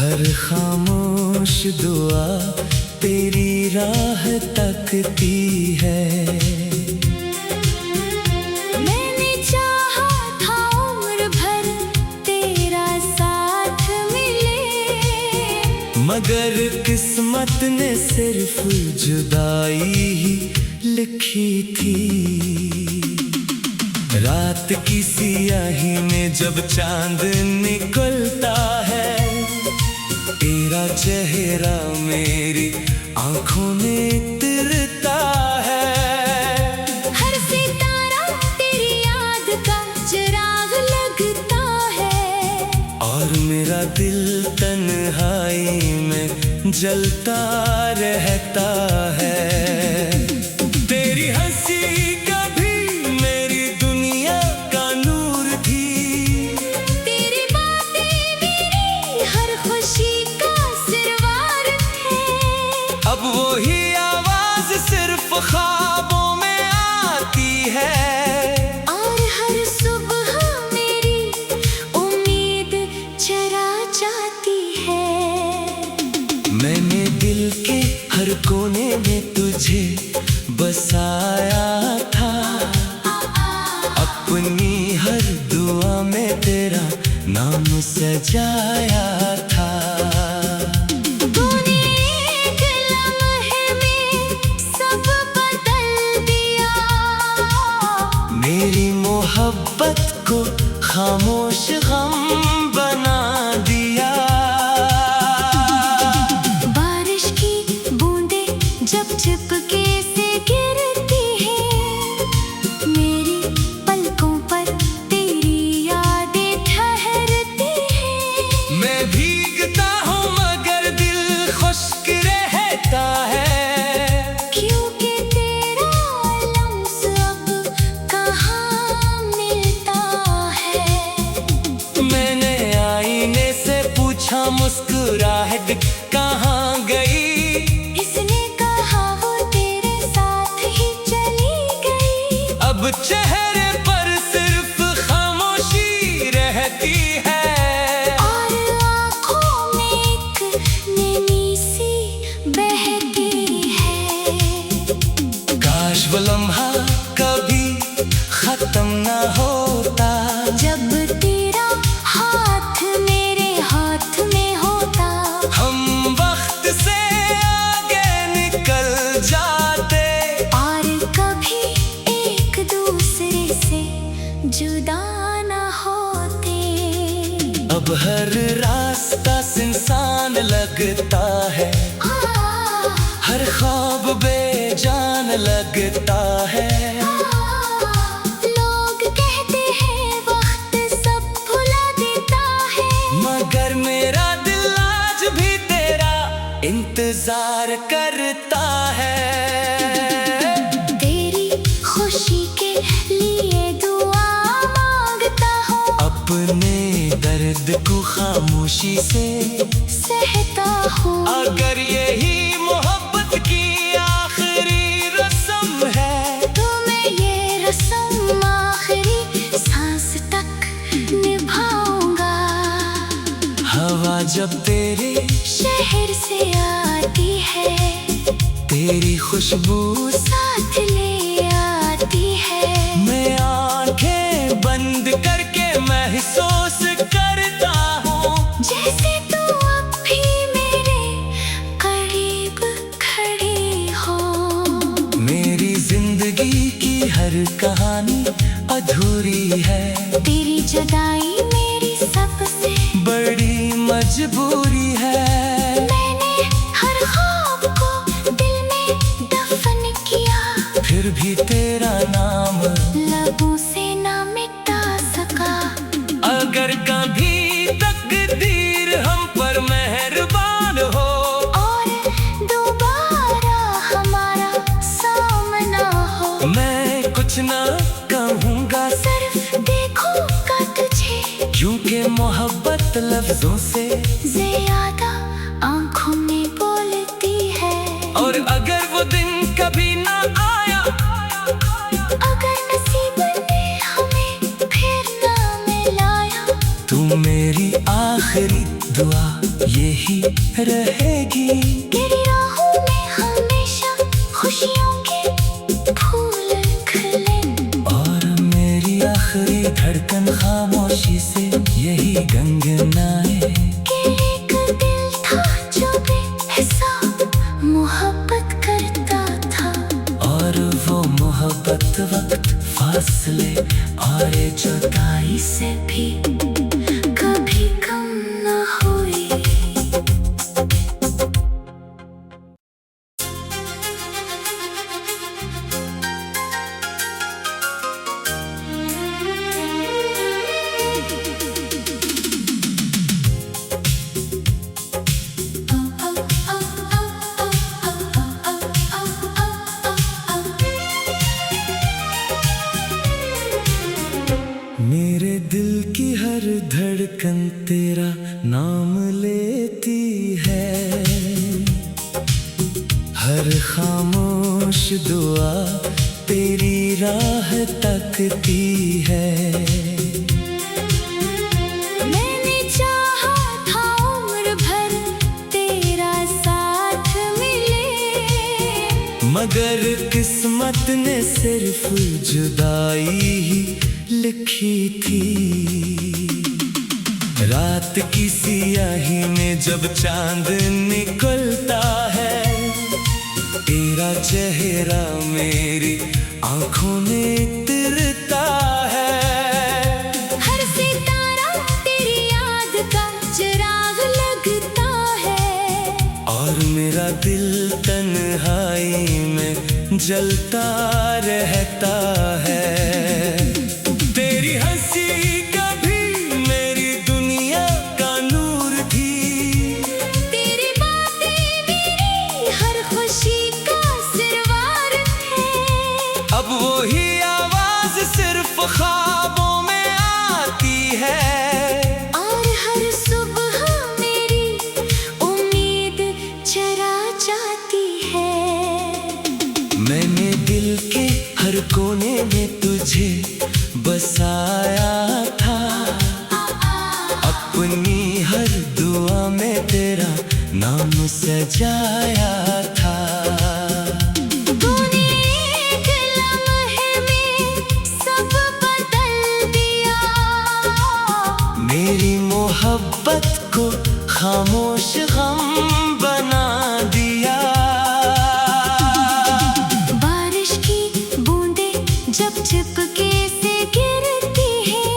हर खामोश दुआ तेरी राह तकती है। मैंने चाहा था उम्र भर तेरा साथ मिले, मगर किस्मत ने सिर्फ जुदाई ही लिखी थी। रात की सियाही में जब चांद निकलता है, तेरा चेहरा मेरी आंखों में तिरता है। हर सितारा तेरी याद का चिराग लगता है, और मेरा दिल तन्हाई में जलता रहता है। तेरी हंसी कभी मेरी दुनिया का नूर थी, तेरी बातें मेरी हर खुशी का सिरवार है। अब वही आवाज सिर्फ ख्वाबों में आती है, और हर सुबह मेरी उम्मीद चरा जाती है। मैंने दिल के हर कोने में तुझे बसाया था, अपनी हर दुआ में तेरा नाम सजाया था। तूने एक लम्हे में सब बदल दिया, मेरी मोहब्बत को खामोश गम बना दिया। बारिश की बूंदें जब चिपके से गिरती हैं, मेरी पलकों पर तेरी यादें ठहरती हैं। मैं भीगता हूँ मगर दिल खुश्क रहता है, क्योंकि तेरा लम्स अब कहाँ मिलता है। मैंने आईने से पूछा मुस्कुराहट कहाँ गई, इसने कहा वो तेरे साथ ही चली गई। अब चेहरे पर सिर्फ खामोशी रहती है, और आँखों में एक नैनी सी बहती है। काश वो लम्हा कभी खत्म ना होता, जब तेरा हाथ मेरे हाथ में होता, हम वक्त से आगे निकल जाते, और कभी एक दूसरे से जुदा न होते। अब हर रास्ता सुनसान लगता है, हर ख्वाब बेजान लगता है। लोग कहते हैं वक्त सब भुला देता है, मगर मेरा दिल आज भी तेरा इंतजार करता है। तेरी खुशी के लिए दुआ मांगता हूँ, अपने दर्द को खामोशी से सहता हूँ। अगर यही मोहब्बत की आखिरी रस्म है, तो मैं ये रस्म आखिरी सांस तक निभाऊंगा। हवा जब तेरे शहर से आती है, तेरी खुशबू साथ ले आती है। मैं आंखें बंद करके महसूस करता हूँ, जैसे तू अब भी मेरे करीब खड़ी हो। मेरी जिंदगी की हर कहानी अधूरी है, तेरी जुदाई मेरी सबसे बड़ी मजबूरी है। मैंने हर ख्वाब को दिल में दफन किया, फिर भी तेरा नाम लबों से ना मिटा सका। अगर कभी तकदीर हम पर मेहरबान हो, और दोबारा हमारा सामना हो, मैं कुछ ना कहूँगा, सिर्फ देखूंगा तुझे, क्योंकि मोहब्बत लफ्जों से ज्यादा आंखों में बोलती है। और अगर वो दिन कभी ना आया, अगर नसीब ने हमें फिर ना मिलाया, तू मेरी आखिरी दुआ यही रहेगी तेरी राहों में हमेशा खुशियों के फूल खिले। और मेरी आखिरी धड़कन खामोशी से यही गंगनाए कि एक दिल था जो बेहिसाब मोहब्बत करता था। और वो मोहब्बत वक्त फासले और जुदाई से भी कभी कम न हुई। मेरे दिल की हर धड़कन तेरा नाम लेती है, हर खामोश दुआ तेरी राह तकती है। मैंने चाहा था उम्र भर तेरा साथ मिले, मगर किस्मत ने सिर्फ जुदाई ही लिखी थी। रात की सियाही में जब चांद निकलता है, तेरा चेहरा मेरी आंखों में तिरता है। हर सितारा तेरी याद का चिराग लगता है, और मेरा दिल तन्हाई में जलता रहता है। तेरी हंसी कभी मेरी दुनिया का नूर थी, तेरी बातें मेरी हर खुशी का सिरवार थे। अब वही आवाज सिर्फ ख्वाबों में आती है। और हर सुबह मेरी उम्मीद चरा जाती है। मैंने दिल के हर कोने में तुझे बसाया था, अपनी हर दुआ में तेरा नाम सजाया था। तूने एक लम्हे में सब बदल दिया, मेरी मोहब्बत को खामोश गम बना दिया। बारिश की बूंदें जब चिपके से गिरती है,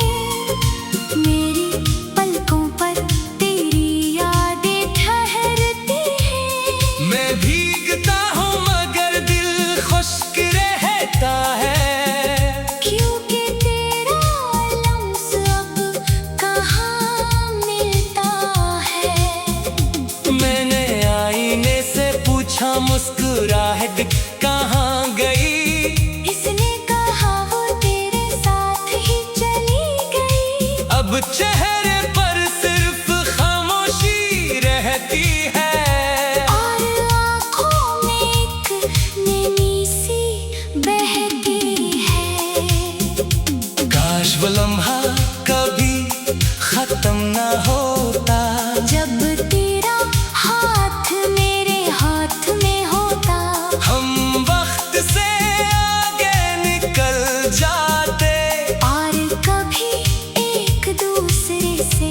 मेरी पलकों पर तेरी यादें ठहरती हैं। मैं भीगता हूँ मगर दिल खुश्क रहता है, क्योंकि तेरा लम्स अब कहाँ मिलता है। मैंने आईने से पूछा मुस्कुराहट कहाँ गई, इसने कहा वो तेरे साथ ही चली गई। अब चेहरे पर सिर्फ खामोशी रहती है। और आँखों में एक नैनी सी बहती है। काश वो लम्हा कभी खत्म ना होता, जब तेरा हाथ मेरे हाथ में होता। हम वक्त से आगे निकल जाते, और कभी एक दूसरे से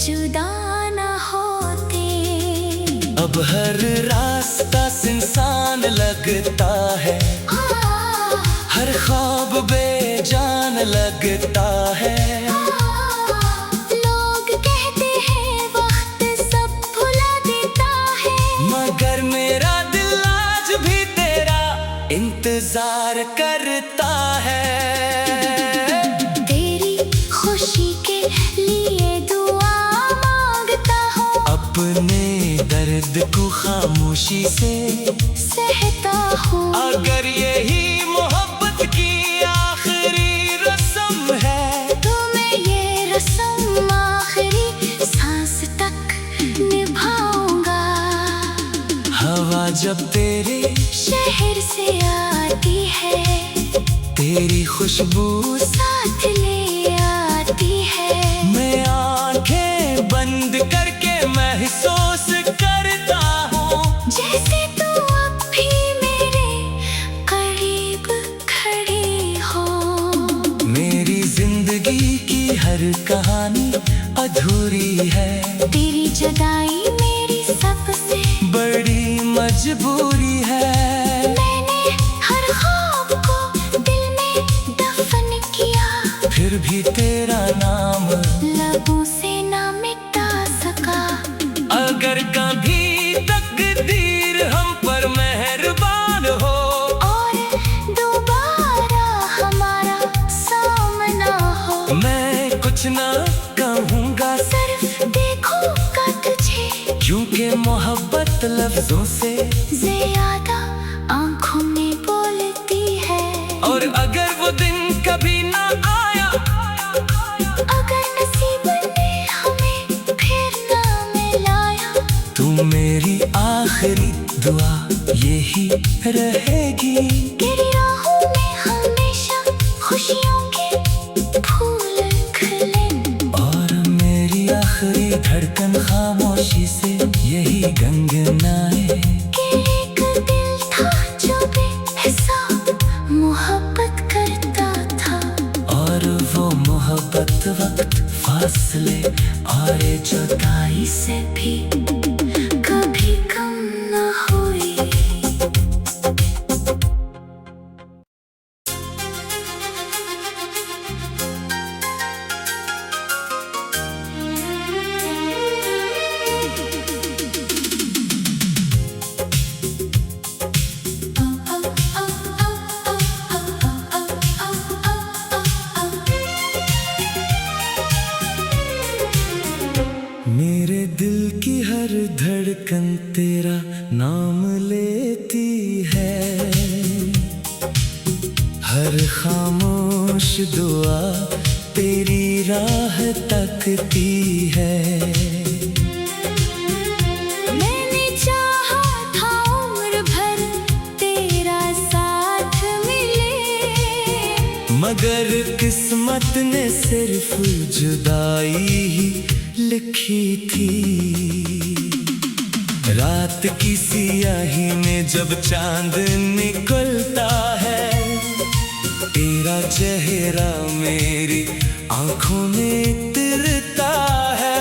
जुदा न होते। अब हर रास्ता सुनसान लगता है, हर ख्वाब बेजान लगता है। लोग कहते हैं वक्त सब भुला देता है, मगर मेरा दिल आज भी तेरा इंतजार करता है। तेरी खुशी के लिए दुआ मांगता हूँ, अपने दर्द को खामोशी से सहता हूँ। अगर यही मोहब्बत की आखिरी रस्म है, तो मैं ये रस्म आखिरी सांस तक निभाऊंगा। हवा जब तेरे शहर से आती है, तेरी खुशबू साथ ले आती है। मैं आंखें बंद करके महसूस करता हूँ जैसे तू अब भी मेरे करीब खड़ी हो। मेरी जिंदगी की हर कहानी अधूरी है, तेरी जुदाई मेरी सबसे बड़ी मजबूरी है। मैंने हर ख्वाब को दिल में दफन किया, फिर भी तेरा नाम लबों से ना मिटा सका। अगर कभी तकदीर हम पर मेहरबान हो और दोबारा हमारा सामना हो, मैं कुछ ना कहूँगा सिर्फ देखूंगा तुझे, क्योंकि मोहब्बत लफ्जों से ज्यादा आंखों में बोलती है। और अगर वो दिन कभी ना आया, अगर नसीब ने हमें फिर ना मिलाया, तू मेरी आखिरी दुआ यही रहेगी। तेरी राहों में हमेशा खुशियों के फूल खिले, और मेरी आखिरी धड़कन खामोशी से यही गंगनाए कि एक दिल था जो बेहिसाब मोहब्बत करता था। और वो मोहब्बत वक्त फासले और जुदाई से भी कभी कम न हुई। मेरे दिल की हर धड़कन तेरा नाम लेती है, हर खामोश दुआ तेरी राह तकती है। मैंने चाहा था उम्र भर तेरा साथ मिले, मगर किस्मत ने सिर्फ जुदाई ही लिखी थी। रात की सियाही में जब चांद निकलता है, तेरा चेहरा मेरी आंखों में तिरता है।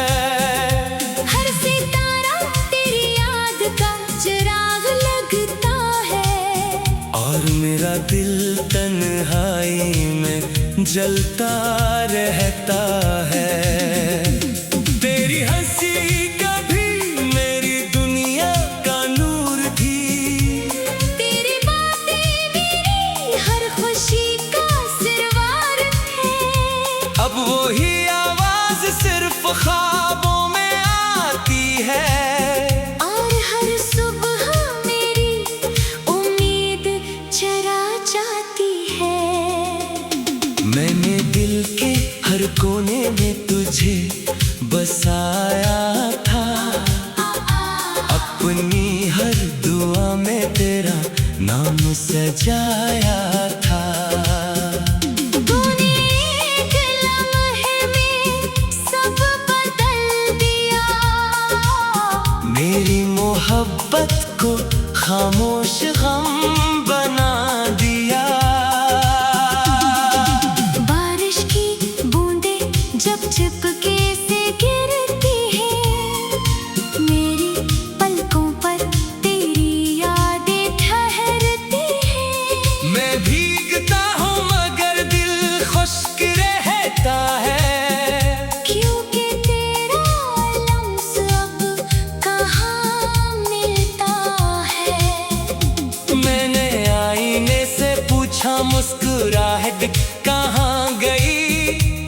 हर सितारा तेरी याद का चिराग लगता है, और मेरा दिल तन्हाई में जलता रहता है। तेरी हंसी कभी मेरी दुनिया का नूर थी, तेरी बातें मेरी हर खुशी का सिरवार थे। अब वही आवाज सिर्फ ख्वाबों में आती है। और हर सुबह मेरी उम्मीद चरा जाती है। मैंने दिल के हर कोने में तुझे बसाया था, अपनी हर दुआ में तेरा नाम सजाया था। तूने एक लम्हे में सब बदल दिया, मेरी मोहब्बत को खामोश गम बना दिया। बारिश की बूंदें जब चिपके से गिरती हैं, मेरी पलकों पर तेरी यादें ठहरती हैं। मैं भीगता हूँ मगर दिल खुश्क रहता है, क्योंकि तेरा लम्स अब कहाँ मिलता है। मैंने आईने से पूछा मुस्कुराहट कहाँ गई,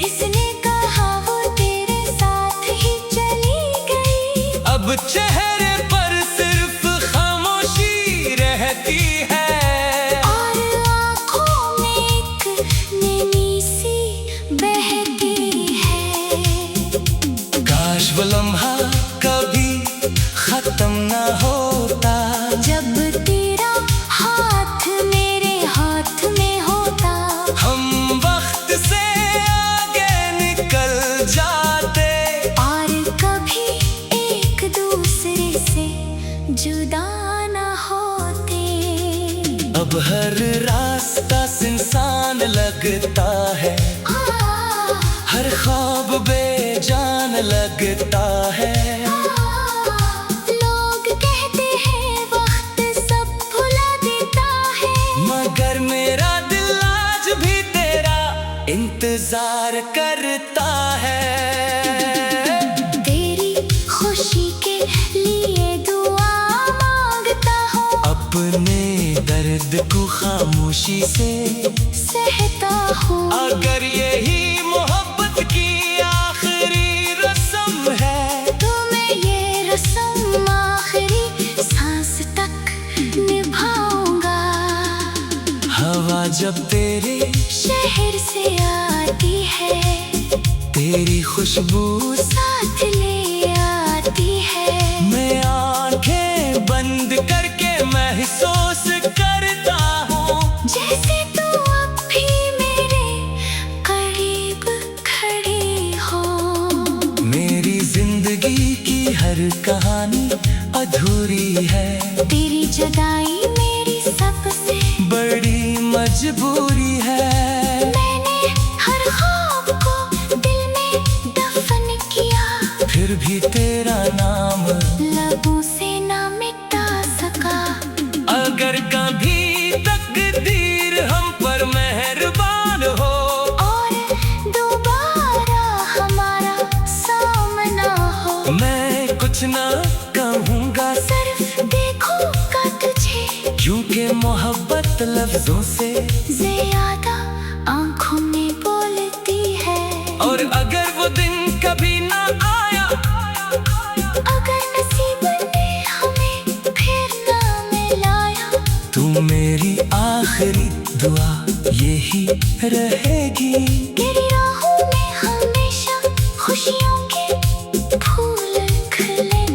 इसने कहा वो तेरे साथ ही चली गई। अब चेहरे पर सिर्फ खामोशी रहती है। और आँखों में एक नैनी सी बहती है। काश वो लम्हा कभी खत्म ना होता, जब तेरा हाथ मेरे हाथ में होता, हम वक्त से आगे निकल जाते। और कभी एक अब हर रास्ता सुनसान लगता है, हर ख्वाब बेजान लगता है। लोग कहते हैं वक्त सब भुला देता है, मगर मेरा दिल आज भी तेरा इंतजार करता है। तेरी खुशी के लिए दुआ मांगता हूँ, अपने दर्द को खामोशी से सहता हूँ। अगर यही मोहब्बत की आखिरी रस्म है, तो मैं ये रस्म आखिरी सांस तक निभाऊंगा। हवा जब तेरे शहर से आती है, तेरी खुशबू साथ ले आती है। मैं आंखें बंद करके महसूस करता हूँ, जैसे तू अब भी मेरे करीब खड़ी हो। मेरी जिंदगी की हर कहानी अधूरी है, तेरी जुदाई मेरी सबसे बड़ी मजबूरी है। मैंने हर ख्वाब को दिल में दफन किया, फिर भी तेरा नाम लबों से ना मिटा सका। अगर कभी तकदीर हम पर मेहरबान हो, और दोबारा हमारा सामना हो, मैं कुछ ना कहूँगा सिर्फ देखूंगा तुझे, क्योंकि मोहब्बत लफ्जों से ज्यादा आंखों में बोलती है। और अगर वो दिन कभी ना आया, अगर नसीब ने हमें फिर ना मिलाया, तू मेरी आखिरी दुआ यही रहेगी। तेरी राहों में हमेशा खुशियों के फूल खिले,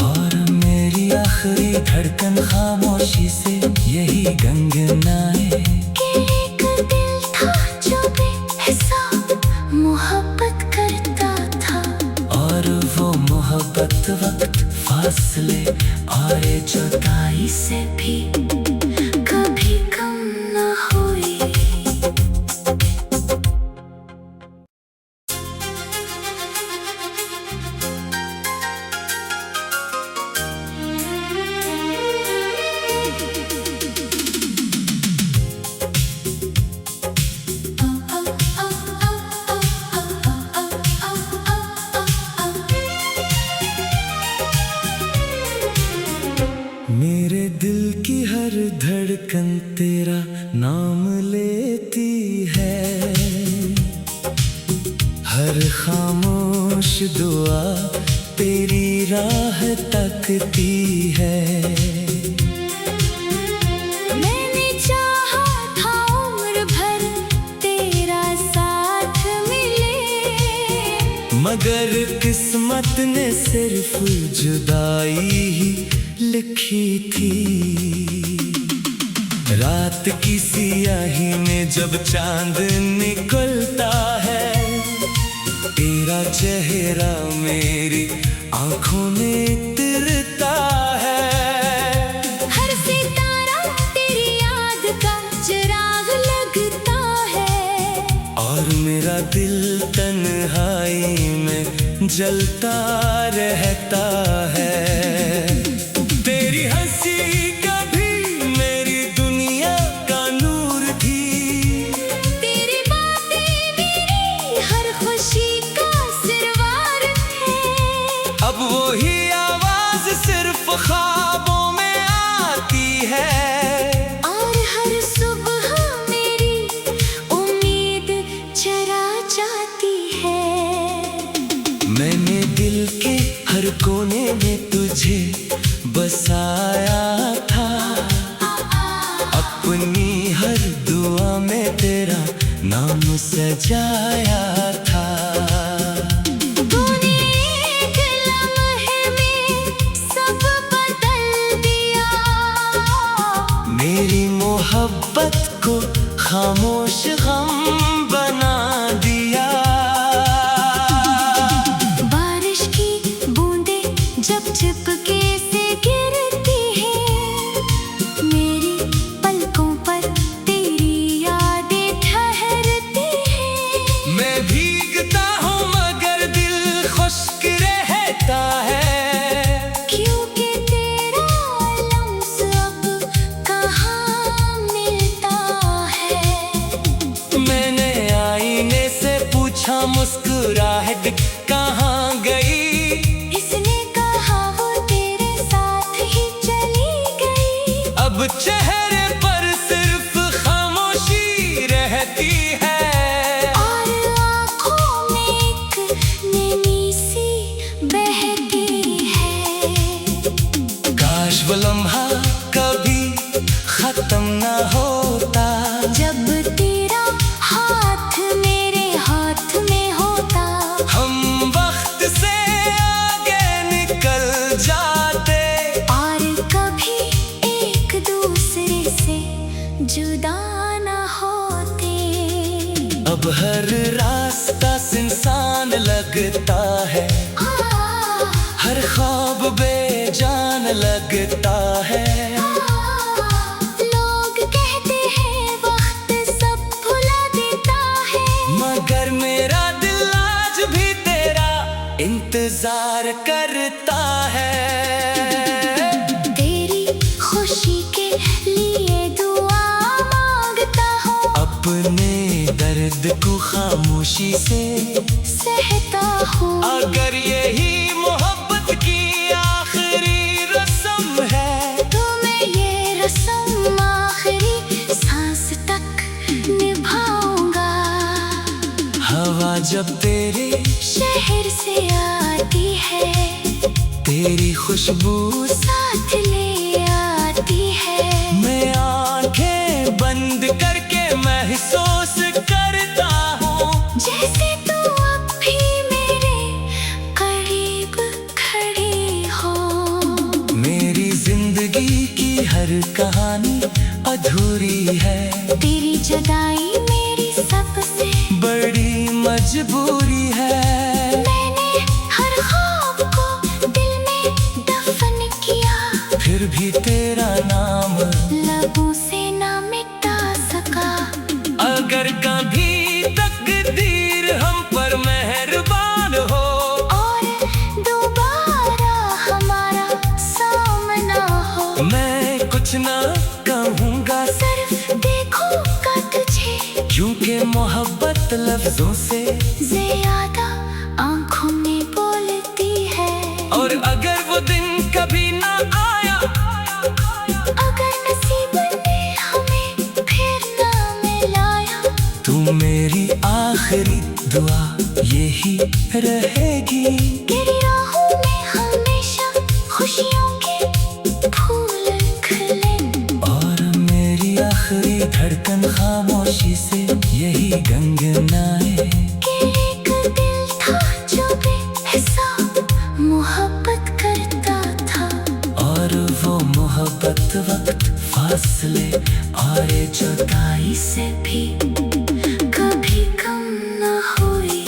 और मेरी आखिरी धड़कन खामोशी से यही गंगनाए। कि एक दिल था जो बेहिसाब मोहब्बत करता था, और वो मोहब्बत वक्त फासले और जुदाई से भी कभी कम न हुई। मेरे दिल की हर धड़कन तेरा नाम लेती है, हर खामोश दुआ तेरी राह तकती है। मैंने चाहा था उम्र भर तेरा साथ मिले, मगर किस्मत ने सिर्फ जुदाई ही लिखी थी। रात की सियाही में जब चांद निकलता है, तेरा चेहरा मेरी आंखों में तिरता है। हर सितारा तेरी याद का चिराग लगता है, और मेरा दिल तन्हाई में जलता रहता है। तेरी हंसी कभी मेरी दुनिया का नूर थी, तेरी बातें मेरी हर खुशी का सिरवार थे। अब वही आवाज सिर्फ ख्वाबों में आती है, और हर सुबह मेरी उम्मीद चरा जाती है। मैंने दिल के हर कोने में तुझे बसाया था, अपनी हर दुआ में तेरा नाम सजाया था। तूने एक लम्हे में सब बदल दिया, मेरी मोहब्बत को खामोश गम बना दिया। बारिश की बूंदें जब चिपके मुस्कुराहट कहाँ गई? इसने कहा वो तेरे साथ ही चली गई। अब चेहरे पर सिर्फ खामोशी रहती है और आँखों में एक नैनी सी बहती है। काश वो लम्हा कभी खत्म ना होता, जब तेरा हाथ मेरे हाथ में होता। हम वक्त से आगे निकल जाते और कभी एक दूसरे से जुदा न होते। अब हर रास्ता सुनसान लगता है, हर ख्वाब बेजान लगता है। लोग कहते हैं वक्त सब भुला देता है, मगर मेरा दिल आज भी तेरा इंतजार करता है। तेरी खुशी के लिए दुआ मांगता हूँ, अपने दर्द को खामोशी से सहता हूँ। अगर यही मोहब्बत की आखिरी रस्म है, तो मैं ये रस्म आखिरी सांस तक निभाऊंगा। हवा जब तेरे शहर से आती है, तेरी खुशबू साथ ले आती है। मैं आंखें बंद करके महसूस करता हूँ, जैसे तू अब भी मेरे करीब खड़ी हो। मेरी जिंदगी की हर कहानी अधूरी है, तेरी जुदाई मेरी सबसे बड़ी मजबूरी है। मैंने हर ख्वाब को दिल में दफन किया, फिर भी तेरा नाम लबों से ना मिटा सका। अगर कभी तकदीर हम पर मेहरबान हो, और दोबारा हमारा सामना हो, मैं कुछ ना कहूँगा सिर्फ देखूंगा तुझे। क्योंकि मोहब्बत लफ्जों से ज्यादा आँखों में बोलती है। और अगर वो दिन कभी ना आया, अगर नसीब ने हमें फिर ना मिलाया, तू मेरी आखिरी दुआ यही रहेगी। तेरी राहों में हमेशा खुशियों के फूल खिले। और मेरी आखिरी धड़कन खामोशी से यही गंगनाए। कि एक दिल था जो बेहिसाब मोहब्बत करता था, और वो मोहब्बत वक्त फासले और जुदाई से भी कभी कम न हुई।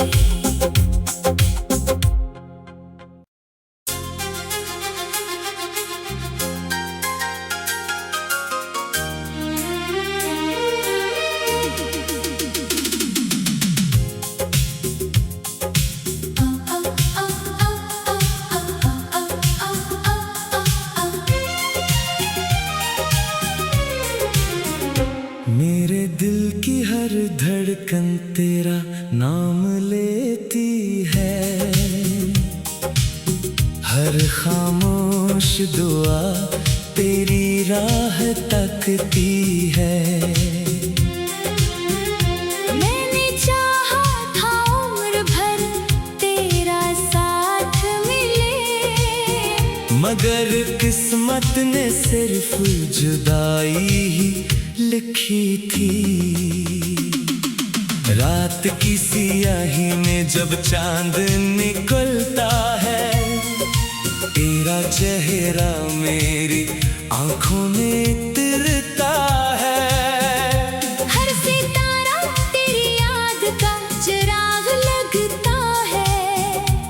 मेरे दिल की हर धड़कन तेरा नाम लेती है, हर खामोश दुआ तेरी राह तकती है। मैंने चाहा था उम्र भर तेरा साथ मिले, मगर किस्मत ने सिर्फ जुदाई ही लिखी थी। रात की सियाही में जब चांद निकलता है, तेरा चेहरा मेरी आंखों में तिरता है। हर सितारा तेरी याद का चिराग लगता है,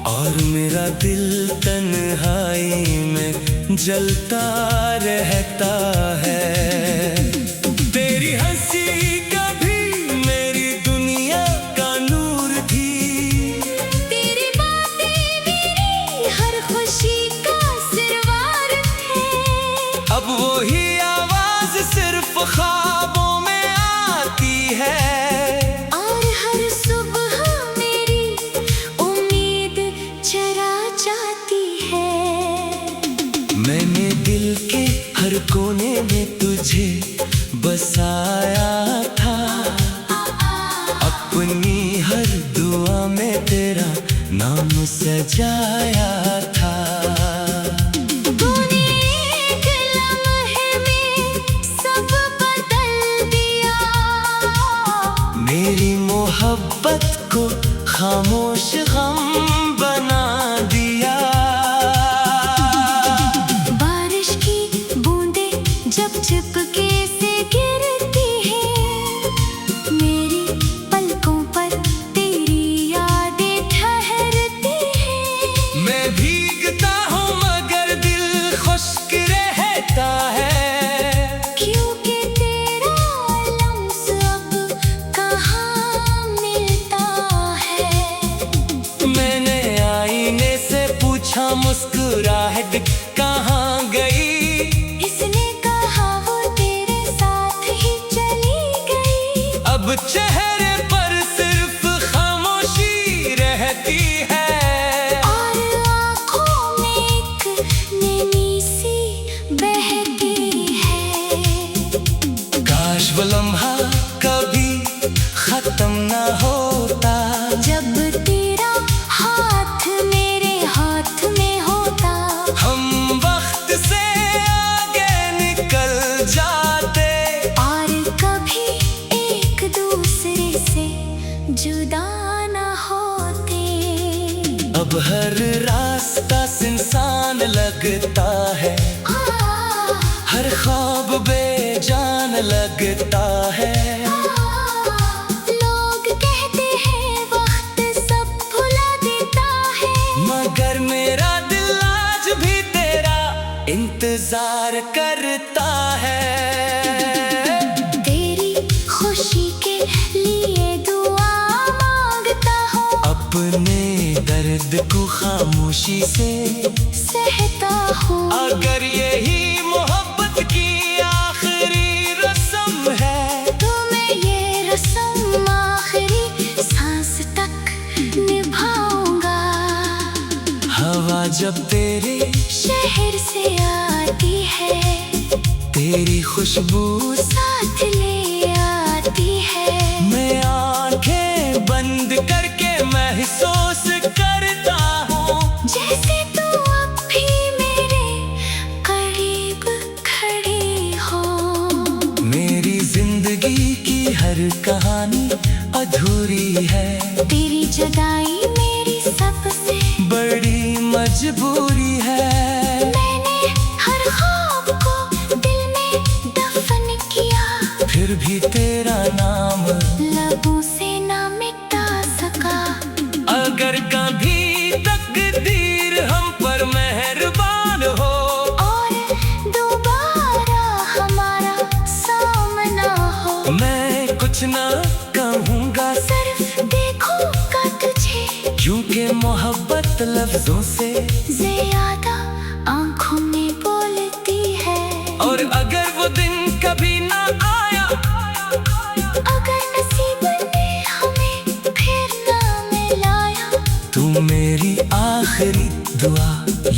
और मेरा दिल तन्हाई में जलता रहता है। तेरी हंसी कभी मेरी दुनिया का नूर थी, तेरी बातें मेरी हर खुशी का सिरवार है। अब वही आवाज सिर्फ ख्वाबों में आती है। और हर सुबह मेरी दिल के हर कोने में तुझे बसाया था। अपनी हर दुआ में तेरा नाम सजाया था। तूने एक लम्हे में सब बदल दिया। मेरी मोहब्बत को खामोश गम बना दिया। बारिश की बूंदें जब चिपके से गिरती हैं, मेरी पलकों पर तेरी यादें ठहरती हैं। मैं भीगता हूँ मगर दिल खुश्क रहता है। क्योंकि तेरा लम्स अब कहाँ मिलता है। मैंने आईने से पूछा मुस्कुराहट कहाँ गई। इसने कहा वो तेरे साथ ही चली गई। अब चेहरे पर सिर्फ खामोशी रहती है। और आँखों में एक नैनी सी बहती है। काश वो लम्हा कभी खत्म ना होता। जब तेरा हाथ मेरे हाथ में होता। हम वक्त से आगे निकल जाते। और कभी एक दूसरे से जुदा न होते। अब हर रास्ता सुनसान लगता है। हर ख्वाब बेजान लगता है। लोग कहते हैं वक्त सब भुला देता है। मगर मेरा दिल आज भी तेरा इंतजार करता है। तेरी खुशी के लिए दुआ मांगता हूँ। अपने दर्द को खामोशी से सहता हूँ। अगर यही मोहब्बत की आखिरी रस्म है, तो मैं ये रस्म आखिरी सांस तक निभाऊंगा। हवा जब तेरे शहर से आती है, तेरी खुशबू साथ ले आती है। मैं आंखें बंद करके महसूस करता हूँ। जैसे तू अब भी मेरे करीब खड़ी हो। मेरी जिंदगी की हर कहानी अधूरी है। तेरी जुदाई मेरी सबसे बड़ी मजबूरी है। मैंने हर ख्वाब को दिल में दफन किया। फिर भी तेरा नाम लबों से ना मिटा सका। अगर कभी तकदीर हम पर मेहरबान हो, और दोबारा हमारा सामना हो। मैं कुछ ना कहूँगा सिर्फ देखूंगा तुझे। क्योंकि मोहब्बत लफ्जों से ज्यादा आँखों में बोलती है। और अगर वो दिन कभी ना आया, अगर नसीब ने हमें फिर ना मिलाया, तू मेरी आखिरी दुआ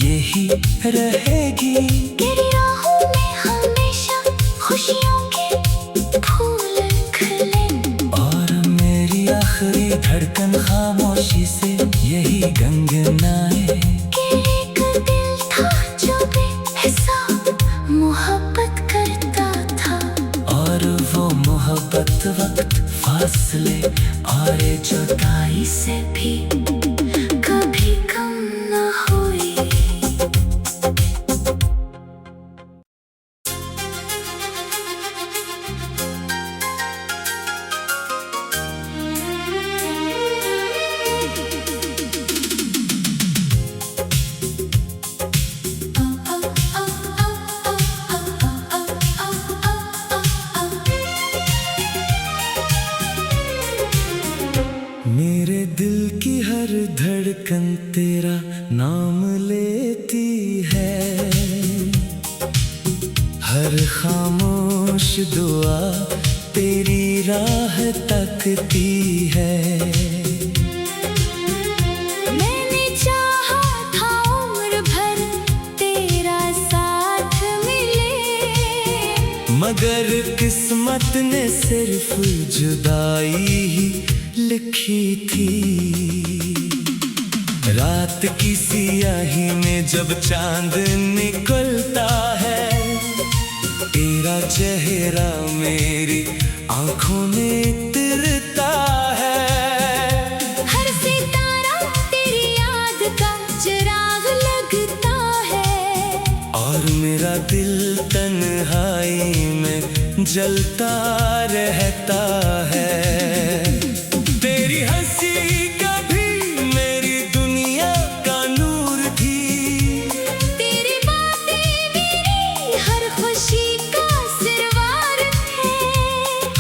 यही रहेगी। तेरी राहों में हमेशा खुशियों के फूल खिले। और मेरी आखिरी धड़कन खामोशी से यही गंगनाए। कि एक दिल था जो बेहिसाब मोहब्बत करता था। और वो मोहब्बत वक्त फासले और जुदाई से भी कभी कम न हुई। मेरे दिल की हर धड़कन तेरा नाम लेती है। हर खामोश दुआ तेरी राह तकती है। मैंने चाहा था उम्र भर तेरा साथ मगर किस्मत ने सिर्फ जुदाई ही लिखी थी। रात की सियाही में जब चांद निकलता है, तेरा चेहरा मेरी आंखों में तिरता है। हर सितारा तेरी याद का चिराग लगता है, और मेरा दिल तन्हाई में जलता रहता है। तेरी हंसी कभी मेरी दुनिया का नूर थी, तेरी बातें मेरी हर खुशी का सिरवार थे।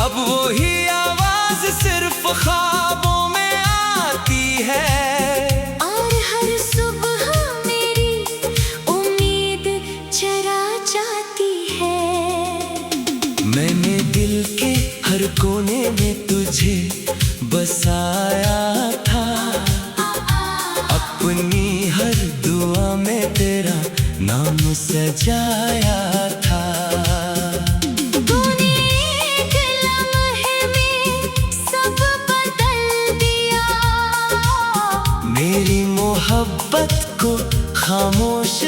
अब वही आवाज सिर्फ ख्वाबों में आती है। और हर सुबह मेरी उम्मीद चरा जाती है। मैंने दिल के हर कोने में तुझे बसाया था, अपनी हर दुआ में तेरा नाम सजाया था। तूने एक लम्हे में सब बदल दिया, मेरी मोहब्बत को खामोश